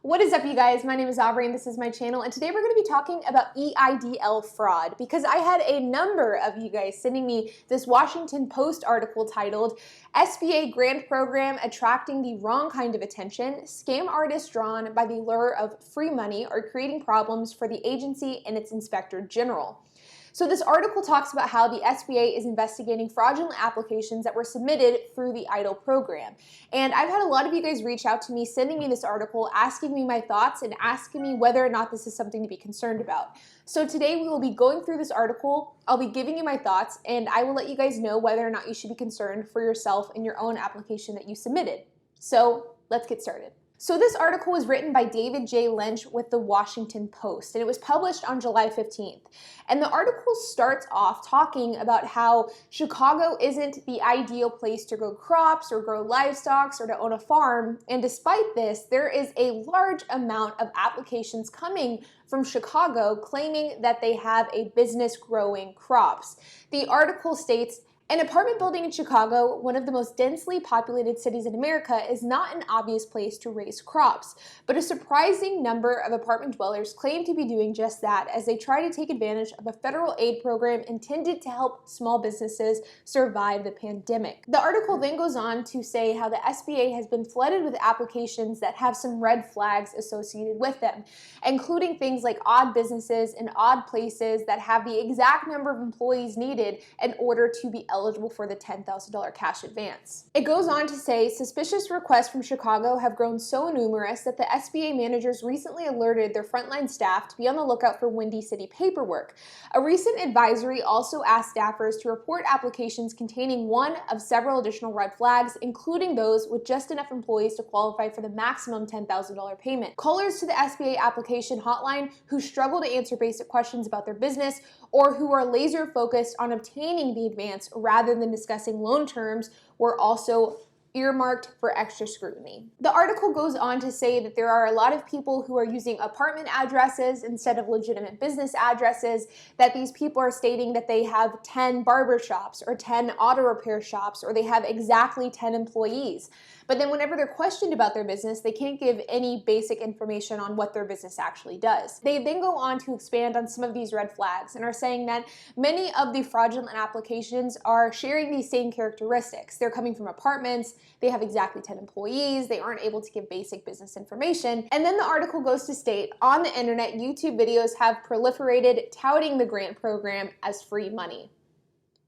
What is up, you guys? My name is Aubrey and this is my channel, and today we're going to be talking about EIDL fraud because I had a number of you guys sending me this Washington Post article titled SBA Grant Program Attracting the Wrong Kind of Attention, Scam Artists Drawn by the Lure of Free Money Are Creating Problems for the Agency and its Inspector General. So this article talks about how the SBA is investigating fraudulent applications that were submitted through the EIDL program. And I've had a lot of you guys reach out to me, sending me this article, asking me my thoughts and asking me whether or not this is something to be concerned about. So today we will be going through this article, I'll be giving you my thoughts, and I will let you guys know whether or not you should be concerned for yourself in your own application that you submitted. So let's get started. So this article was written by David J. Lynch with the Washington Post, and it was published on July 15th. And the article starts off talking about how Chicago isn't the ideal place to grow crops or grow livestock or to own a farm. And despite this, there is a large amount of applications coming from Chicago claiming that they have a business growing crops. The article states, an apartment building in Chicago, one of the most densely populated cities in America, is not an obvious place to raise crops, but a surprising number of apartment dwellers claim to be doing just that as they try to take advantage of a federal aid program intended to help small businesses survive the pandemic. The article then goes on to say how the SBA has been flooded with applications that have some red flags associated with them, including things like odd businesses in odd places that have the exact number of employees needed in order to be eligible for the $10,000 cash advance. It goes on to say, suspicious requests from Chicago have grown so numerous that the SBA managers recently alerted their frontline staff to be on the lookout for Windy City paperwork. A recent advisory also asked staffers to report applications containing one of several additional red flags, including those with just enough employees to qualify for the maximum $10,000 payment. Callers to the SBA application hotline who struggle to answer basic questions about their business or who are laser focused on obtaining the advance rather than discussing loan terms were also earmarked for extra scrutiny. The article goes on to say that there are a lot of people who are using apartment addresses instead of legitimate business addresses, that these people are stating that they have 10 barber shops or 10 auto repair shops, or they have exactly 10 employees. But then whenever they're questioned about their business, they can't give any basic information on what their business actually does. They then go on to expand on some of these red flags and are saying that many of the fraudulent applications are sharing these same characteristics. They're coming from apartments, they have exactly 10 employees, they aren't able to give basic business information. And then the article goes to state, on the internet, YouTube videos have proliferated touting the grant program as free money,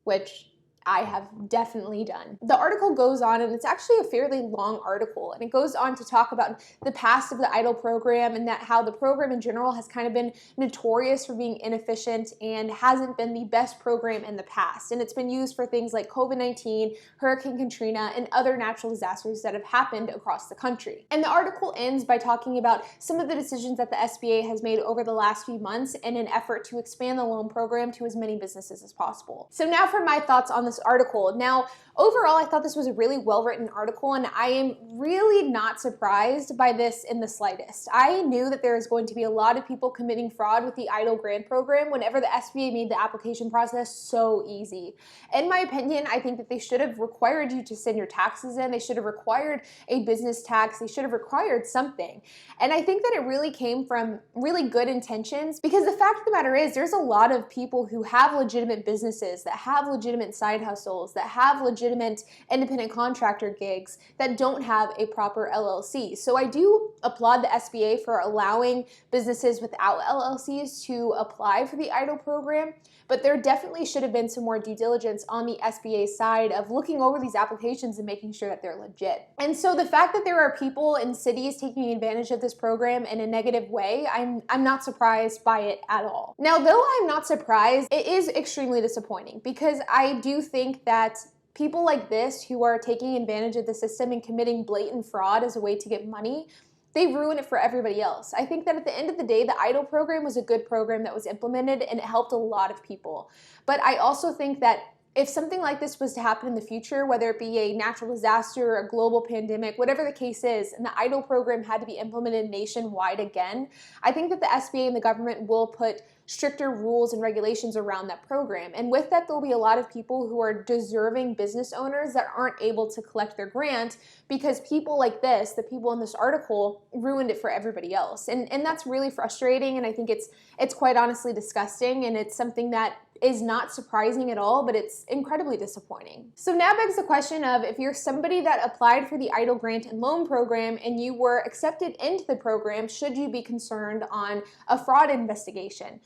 which I have definitely done. The article goes on, and it's actually a fairly long article, and it goes on to talk about the past of the EIDL program and that how the program in general has kind of been notorious for being inefficient and hasn't been the best program in the past. And it's been used for things like COVID-19, Hurricane Katrina, and other natural disasters that have happened across the country. And the article ends by talking about some of the decisions that the SBA has made over the last few months in an effort to expand the loan program to as many businesses as possible. So now for my thoughts on this article. Now, overall, I thought this was a really well-written article, and I am really not surprised by this in the slightest. I knew that there is going to be a lot of people committing fraud with the EIDL grant program whenever the SBA made the application process so easy. In my opinion, I think that they should have required you to send your taxes in. They should have required a business tax. They should have required something. And I think that it really came from really good intentions, because the fact of the matter is there's a lot of people who have legitimate businesses, that have legitimate side hustles, that have legitimate independent contractor gigs that don't have a proper LLC. So I do applaud the SBA for allowing businesses without LLCs to apply for the EIDL program, but there definitely should have been some more due diligence on the SBA side of looking over these applications and making sure that they're legit. And so the fact that there are people in cities taking advantage of this program in a negative way, I'm not surprised by it at all. Now, though I'm not surprised, it is extremely disappointing, because I do think that people like this who are taking advantage of the system and committing blatant fraud as a way to get money, they ruin it for everybody else. I think that at the end of the day, the EIDL program was a good program that was implemented and it helped a lot of people. But I also think that if something like this was to happen in the future, whether it be a natural disaster, a global pandemic, whatever the case is, and the EIDL program had to be implemented nationwide again, I think that the SBA and the government will put stricter rules and regulations around that program. And with that, there'll be a lot of people who are deserving business owners that aren't able to collect their grant because people like this, the people in this article, ruined it for everybody else. And that's really frustrating, and I think it's quite honestly disgusting, and it's something that is not surprising at all, but it's incredibly disappointing. So now begs the question of, if you're somebody that applied for the EIDL grant and loan program and you were accepted into the program, should you be concerned on a fraud investigation?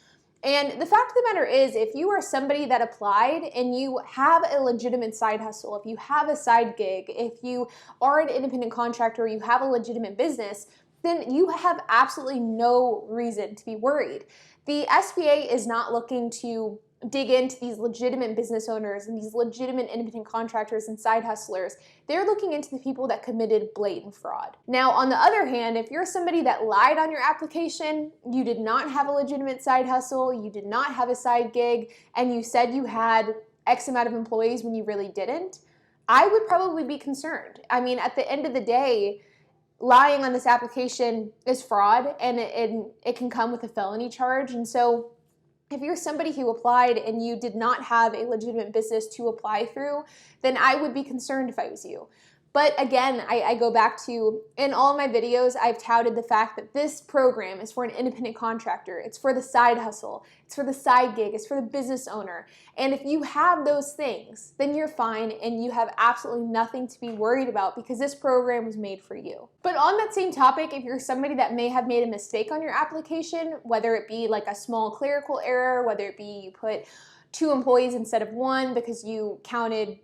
And the fact of the matter is, if you are somebody that applied and you have a legitimate side hustle, if you have a side gig, if you are an independent contractor, or you have a legitimate business, then you have absolutely no reason to be worried. The SBA is not looking to dig into these legitimate business owners and these legitimate independent contractors and side hustlers. They're looking into the people that committed blatant fraud. Now, on the other hand, if you're somebody that lied on your application, you did not have a legitimate side hustle, you did not have a side gig, and you said you had X amount of employees when you really didn't, I would probably be concerned. I mean, at the end of the day, lying on this application is fraud, and it can come with a felony charge. And so if you're somebody who applied and you did not have a legitimate business to apply through, then I would be concerned if I was you. But again, I go back to, in all my videos, I've touted the fact that this program is for an independent contractor. It's for the side hustle. It's for the side gig. It's for the business owner. And if you have those things, then you're fine and you have absolutely nothing to be worried about, because this program was made for you. But on that same topic, if you're somebody that may have made a mistake on your application, whether it be like a small clerical error, whether it be you put 2 employees instead of 1 because you counted,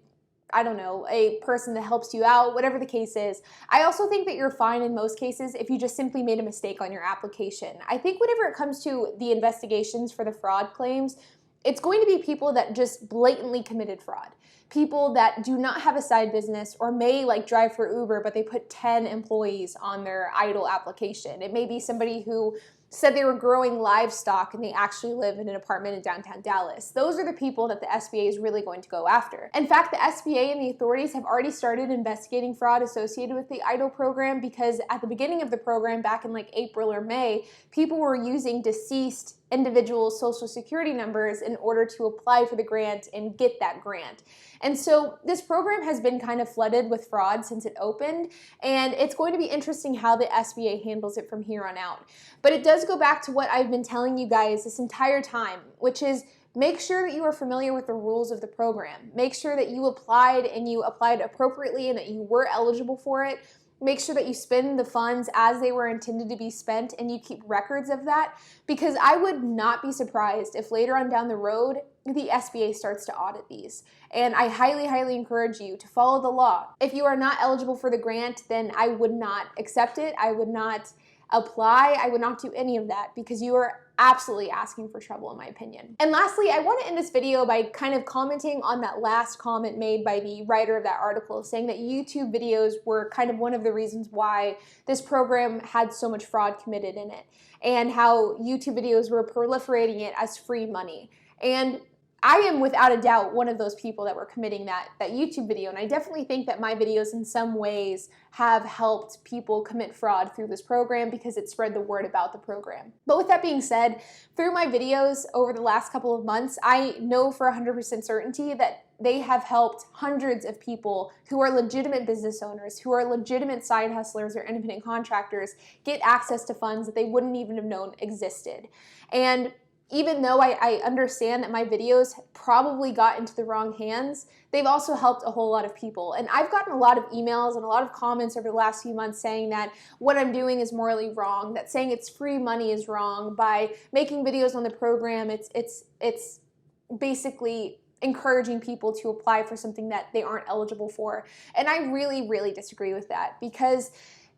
I don't know, a person that helps you out, whatever the case is, I also think that you're fine in most cases if you just simply made a mistake on your application. I think whenever it comes to the investigations for the fraud claims, it's going to be people that just blatantly committed fraud. People that do not have a side business, or may like drive for Uber, but they put 10 employees on their EIDL application. It may be somebody who said they were growing livestock and they actually live in an apartment in downtown Dallas. Those are the people that the SBA is really going to go after. In fact, the SBA and the authorities have already started investigating fraud associated with the EIDL program, because at the beginning of the program, back in like April or May, people were using deceased individual social security numbers in order to apply for the grant and get that grant. And so this program has been kind of flooded with fraud since it opened, and it's going to be interesting how the SBA handles it from here on out. But it does go back to what I've been telling you guys this entire time, which is make sure that you are familiar with the rules of the program. Make sure that you applied and you applied appropriately and that you were eligible for it. Make sure that you spend the funds as they were intended to be spent and you keep records of that, because I would not be surprised if later on down the road the SBA starts to audit these. And I highly, highly encourage you to follow the law. If you are not eligible for the grant, then I would not accept it. I would not apply. I would not do any of that, because you are absolutely asking for trouble, in my opinion. And lastly, I want to end this video by kind of commenting on that last comment made by the writer of that article, saying that YouTube videos were kind of one of the reasons why this program had so much fraud committed in it, and how YouTube videos were proliferating it as free money. And I am without a doubt one of those people that were committing that YouTube video, and I definitely think that my videos in some ways have helped people commit fraud through this program, because it spread the word about the program. But with that being said, through my videos over the last couple of months, I know for 100% certainty that they have helped hundreds of people who are legitimate business owners, who are legitimate side hustlers or independent contractors, get access to funds that they wouldn't even have known existed. And even though I understand that my videos probably got into the wrong hands, they've also helped a whole lot of people. And I've gotten a lot of emails and a lot of comments over the last few months saying that what I'm doing is morally wrong, that saying it's free money is wrong. By making videos on the program, it's basically encouraging people to apply for something that they aren't eligible for. And I really, really disagree with that, because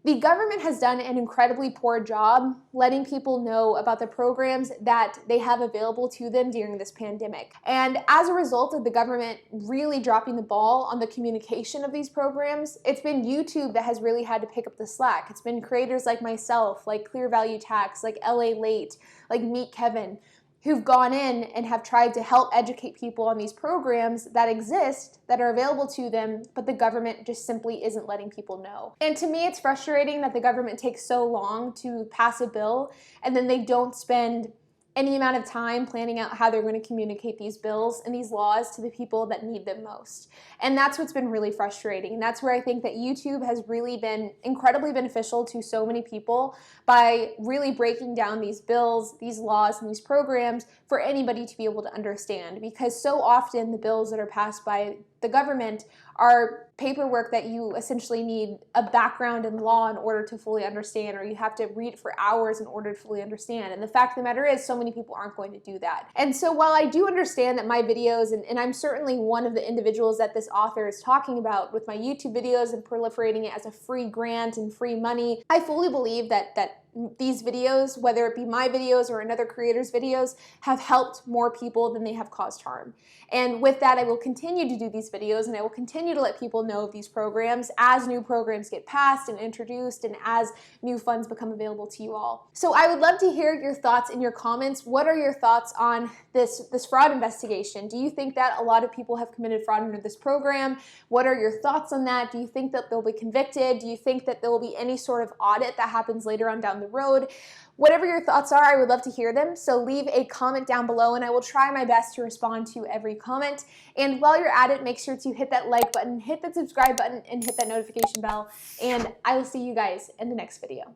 the government has done an incredibly poor job letting people know about the programs that they have available to them during this pandemic. And as a result of the government really dropping the ball on the communication of these programs, it's been YouTube that has really had to pick up the slack. It's been creators like myself, like Clear Value Tax, like LA Late, like Meet Kevin, who've gone in and have tried to help educate people on these programs that exist, that are available to them, but the government just simply isn't letting people know. And to me, it's frustrating that the government takes so long to pass a bill, and then they don't spend any amount of time planning out how they're going to communicate these bills and these laws to the people that need them most. And that's what's been really frustrating. And that's where I think that YouTube has really been incredibly beneficial to so many people by really breaking down these bills, these laws, and these programs for anybody to be able to understand. Because so often the bills that are passed by the government are paperwork that you essentially need a background in law in order to fully understand, or you have to read it for hours in order to fully understand. And the fact of the matter is, so many people aren't going to do that. And so while I do understand that my videos, and I'm certainly one of the individuals that this author is talking about with my YouTube videos and proliferating it as a free grant and free money, I fully believe that these videos, whether it be my videos or another creator's videos, have helped more people than they have caused harm. And with that, I will continue to do these videos, and I will continue to let people know of these programs as new programs get passed and introduced and as new funds become available to you all. So I would love to hear your thoughts in your comments. What are your thoughts on this fraud investigation? Do you think that a lot of people have committed fraud under this program? What are your thoughts on that? Do you think that they'll be convicted? Do you think that there will be any sort of audit that happens later on down the road? Whatever your thoughts are, I would love to hear them. So leave a comment down below and I will try my best to respond to every comment. And while you're at it, make sure to hit that like button, hit that subscribe button, and hit that notification bell. And I will see you guys in the next video.